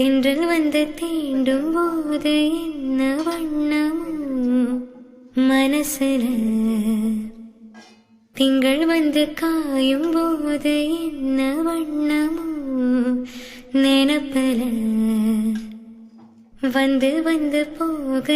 தென்றல் வந்து தீண்டும் போது என்ன வண்ணமோ மனசுல, திங்கள் வந்து காயும் போது என்ன வண்ணமோ நினப்பல, வந்து வந்து போக